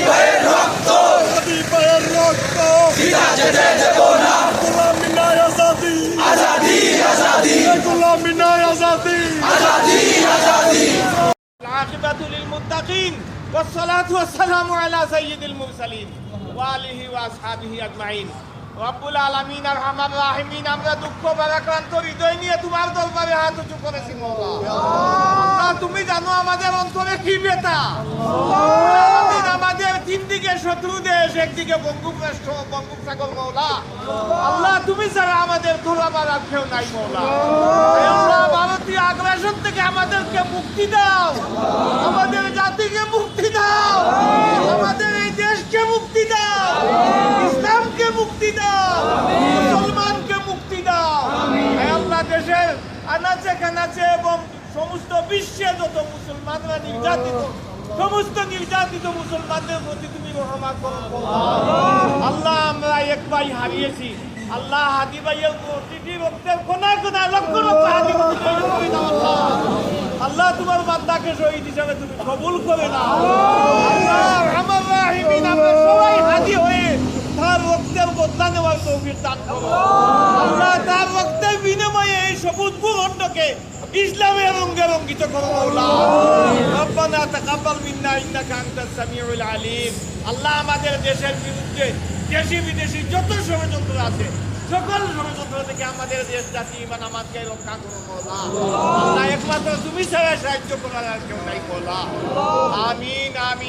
ভাইয়ের রক্ত সিনা যেতে দেব না গোলামি নাই আজাদি আজাদি আজাদি গোলামি নাই আজাদি আজাদি আজাদি العاقبة للمتقين والصلاة والسلام على سيد المرسلين وآله وأصحابه أجمعين রব্বুল আলামিন আরহামার রাহিমিন আমরা দুঃখ ভারাক্রান্ত হৃদয় নিয়ে তোমার দরবারে হাত উঁচু করেছি মওলা আল্লাহ তুমি জানো আমাদের অন্তরে কি ব্যথা আল্লাহ আমাদের তিন দিকে শত্রু দেশ একদিকে বঙ্গোপসাগর বঙ্গোপসাগর মওলা আল্লাহ তুমি ছাড়া আমাদের ধরাবার আর কেউ নাই মওলা হে আল্লাহ ভারতীয় আগ্রাসন থেকে আমাদেরকে মুক্তি দাও আমাদের জাতিকে মুক্তি দাও আমাদের এই দেশকে মুক্তি দাও ইসলামকে মুক্তি দাও মুসলমানকে মুক্তি দাও হে আল্লাহ দেশের আনাচে কানাচে এবং সমস্ত বিশ্বে যত মুসলমানরা নির্যাতিত সমস্ত নির্যাতিত মুসলমানদের প্রতি তুমি রহমত করো আল্লাহ আমরা এক ভাই হারিয়েছি আল্লাহ হাদি ভাইয়ের প্রতিটি রক্তের কোনায় কোনায় লক্ষ লক্ষ হাদি করে দাও আল্লাহ তোমার বান্দাকে শহীদ হিসাবে তুমি কবুল করে নাও আল্লাহ আমার রাহিমিন আমরা সবাই হাদি হয়ে তার রক্তের বদলা নেওয়ার তৌফিক দান করো আল্লাহ তার রক্তের বিনিময়ে এই সবুজ ভূখণ্ডকে ইসলামের রঙে রঙ্গিত করো মাওলা রব্বানা তাকাব্বাল মিন্না ইন্নাকা আনতাস সামিউল আলিম আল্লাহ আমাদের দেশের বিরুদ্ধে দেশি বিদেশি যত ষড়যন্ত্র আছে সকল ষড়যন্ত্র থেকে আমাদের দেশ জাতি ইমান আমাদেরকে রক্ষা করো মাওলা আল্লাহ একমাত্র তুমি ছাড়া সাহায্য করার আর কেউ নাই মাওলা আমিন আমিন